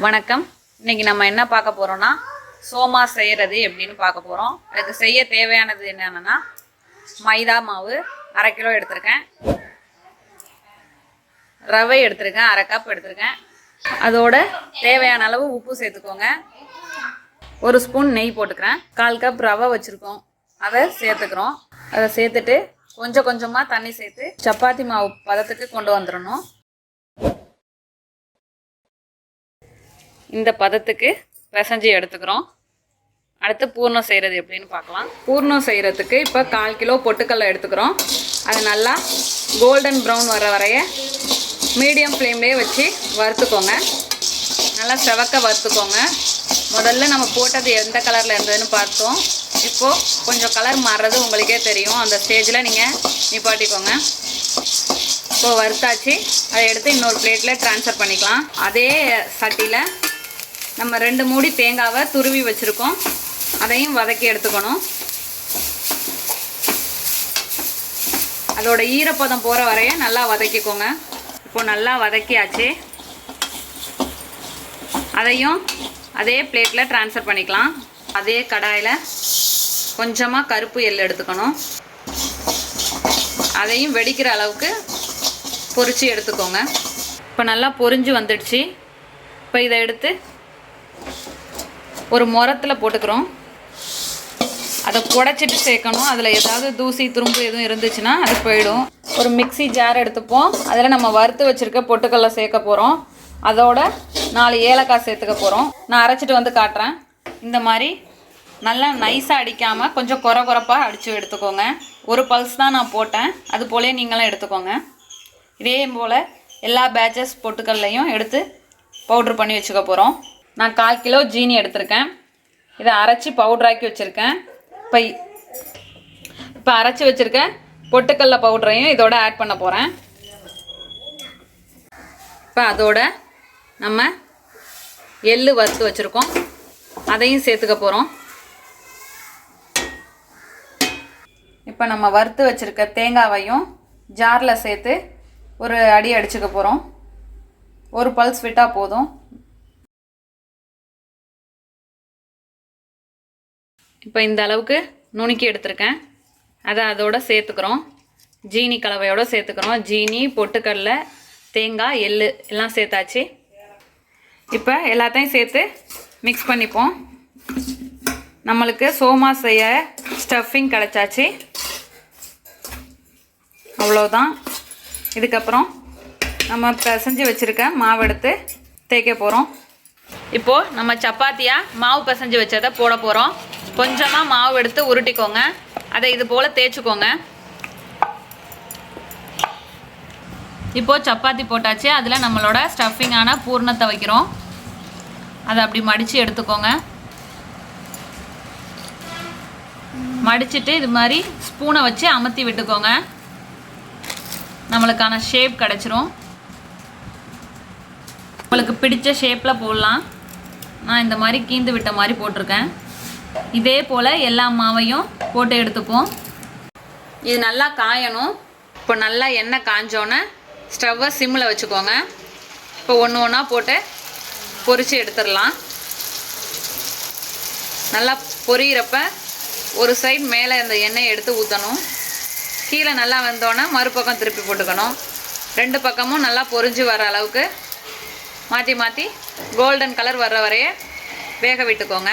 வணக்கம். இன்னைக்கு நம்ம என்ன பார்க்க போறோம்னா சோமாஸ் செய்யறது எப்படின்னு பார்க்க போறோம். அதுக்கு செய்ய தேவையானது என்னன்னா மைதா மாவு 1/2 கிலோ எடுத்திருக்கேன், ரவை எடுத்திருக்கேன் 1/2 கப் எடுத்திருக்கேன், அதோட தேவையான அளவு உப்பு சேர்த்துக்கோங்க, 1 ஸ்பூன் நெய் போட்டுக்கிறேன், 1/4 கப் ரவை வச்சுருக்கோம் அதை சேர்த்துக்கிறோம். அதை சேர்த்துட்டு கொஞ்சம் கொஞ்சமாக தண்ணி சேர்த்து சப்பாத்தி மாவு பதத்துக்கு கொண்டு வந்துடணும். இந்த பதத்துக்கு பிசைஞ்சு எடுத்துக்கிறோம். அடுத்து பூர்ணம் செய்கிறது எப்படின்னு பார்க்கலாம். பூர்ணம் செய்கிறதுக்கு இப்போ 1/4 கிலோ பொட்டுக்கடலை எடுத்துக்கிறோம். அது நல்லா கோல்டன் ப்ரௌன் வர வரைய மீடியம் ஃப்ளேம்லேயே வச்சு வறுத்துக்கோங்க. நல்லா செவக்க வறுத்துக்கோங்க. முதல்ல நம்ம போட்டது எந்த கலரில் இருந்ததுன்னு பார்த்தோம். இப்போது கொஞ்சம் கலர் மாறுறது உங்களுக்கே தெரியும். அந்த ஸ்டேஜில் நீங்கள் நிப்பாட்டிக்கோங்க. இப்போது வறுத்தாச்சு. அதை எடுத்து இன்னொரு பிளேட்டில் ட்ரான்ஸ்ஃபர் பண்ணிக்கலாம். அதே சட்டியில் நம்ம 2 மூடி தேங்காவை துருவி வச்சுருக்கோம், அதையும் வதக்கி எடுத்துக்கணும். அதோட ஈரப்பதம் போகிற வரைய நல்லா வதக்கிக்கோங்க. இப்போ நல்லா வதக்கியாச்சு. அதையும் அதே பிளேட்டில் ட்ரான்ஸ்ஃபர் பண்ணிக்கலாம். அதே கடாயில் கொஞ்சமாக கருப்பு எள் எடுத்துக்கணும். அதையும் வெடிக்கிற அளவுக்கு பொரித்து எடுத்துக்கோங்க. இப்போ நல்லா பொரிஞ்சு வந்துடுச்சு. இப்போ இதை எடுத்து ஒரு முரத்தில் போட்டுக்கிறோம். அதை குடைச்சிட்டு சேர்க்கணும். அதில் ஏதாவது தூசி துரும்பு எதுவும் இருந்துச்சுன்னா அது போயிடும். ஒரு மிக்சி ஜார் எடுத்துப்போம். அதில் நம்ம வறுத்து வச்சுருக்க பொட்டுக்கடலை சேர்க்க போகிறோம். அதோட 4 ஏலக்காய் சேர்த்துக்க போகிறோம். நான் அரைச்சிட்டு வந்து காட்டுறேன். இந்த மாதிரி நல்லா நைஸாக அடிக்காமல் கொஞ்சம் குறப்பாக அடித்து எடுத்துக்கோங்க. ஒரு பல்ஸ் தான் நான் போட்டேன், அது போலே நீங்களும் எடுத்துக்கோங்க. இதே போல் எல்லா பேட்சஸ் பொட்டுக்கல்லையும் எடுத்து பவுட்ரு பண்ணி வச்சுக்க போகிறோம். நான் 1/4 கிலோ ஜீனி எடுத்திருக்கேன். இதை அரைச்சி பவுட்ராக்கி வச்சுருக்கேன். இப்போ அரைச்சி வச்சுருக்க பொட்டுக்கல்ல பவுட்ரையும் இதோட ஆட் பண்ண போகிறேன். இப்போ அதோட நம்ம எள்ளு வறுத்து வச்சுருக்கோம், அதையும் சேர்த்துக்க போகிறோம். இப்போ நம்ம வறுத்து வச்சுருக்க தேங்காவையும் ஜாரில் சேர்த்து ஒரு அடி அடிச்சுக்க போகிறோம். ஒரு பல்ஸ் விட்டால் போதும். இப்போ இந்த அளவுக்கு நுணுக்கி எடுத்திருக்கேன். அதை அதோட சேர்த்துக்கிறோம். ஜீனி கலவையோடு சேர்த்துக்கிறோம். ஜீனி, பொட்டுக்கடலை, தேங்காய், எள்ளு எல்லாம் சேர்த்தாச்சு. இப்போ எல்லாத்தையும் சேர்த்து மிக்ஸ் பண்ணிப்போம். நம்மளுக்கு சோமாஸ் செய்ய ஸ்டஃபிங் கிடச்சாச்சு. அவ்வளோதான். இதுக்கப்புறம் நம்ம பிசைஞ்சு வச்சுருக்க மாவு எடுத்து தேய்க்க போகிறோம். இப்போது நம்ம சப்பாத்தியாக மாவு பிசைஞ்சு வச்சதை போட போகிறோம். கொஞ்சமாக மாவு எடுத்து உருட்டிக்கோங்க. அதை இது போல் தேய்ச்சிக்கோங்க. இப்போது சப்பாத்தி போட்டாச்சு. அதில் நம்மளோட ஸ்டஃபிங்கான பூர்ணத்தை வைக்கிறோம். அதை அப்படி மடித்து எடுத்துக்கோங்க. மடிச்சுட்டு இது மாதிரி ஸ்பூனை வச்சு அமுத்தி விட்டுக்கோங்க. நம்மளுக்கான ஷேப் கிடச்சிரும். உங்களுக்கு பிடிச்ச ஷேப்பில் போடலாம். நான் இந்த மாதிரி கீந்து விட்ட மாதிரி போட்டிருக்கேன். இதே போல் எல்லா மாவையும் போட்டு எடுத்துப்போம். இது நல்லா காயணும். இப்போ நல்லா எண்ணெய் காஞ்சோன்னே ஸ்டவ்வை சிம்மில் வச்சுக்கோங்க. இப்போ ஒன்று ஒன்றா போட்டு பொரித்து எடுத்துடலாம். நல்லா பொரியிறப்ப ஒரு சைடு மேலே இந்த எண்ணெயை எடுத்து ஊற்றணும். கீழே நல்லா வந்தோன்னே மறுபக்கம் திருப்பி போட்டுக்கணும். 2 பக்கமும் நல்லா பொரிஞ்சு வர அளவுக்கு மாற்றி மாற்றி கோல்டன் கலர் வர்ற வரைய வேக விட்டுக்கோங்க.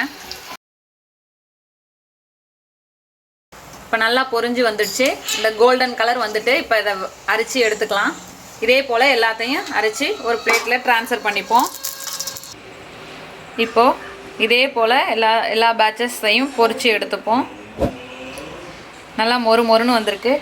இப்போ நல்லா பொரிஞ்சு வந்துடுச்சு. இந்த கோல்டன் கலர் வந்துட்டு இப்போ இதை அரைச்சி எடுத்துக்கலாம். இதே போல் எல்லாத்தையும் அரைச்சி ஒரு பிளேட்டில் ட்ரான்ஸ்ஃபர் பண்ணிப்போம். இப்போது இதே போல் எல்லா பேட்சஸையும் பொரித்து எடுத்துப்போம். நல்லா மொறு மொறுன்னு வந்திருக்கு.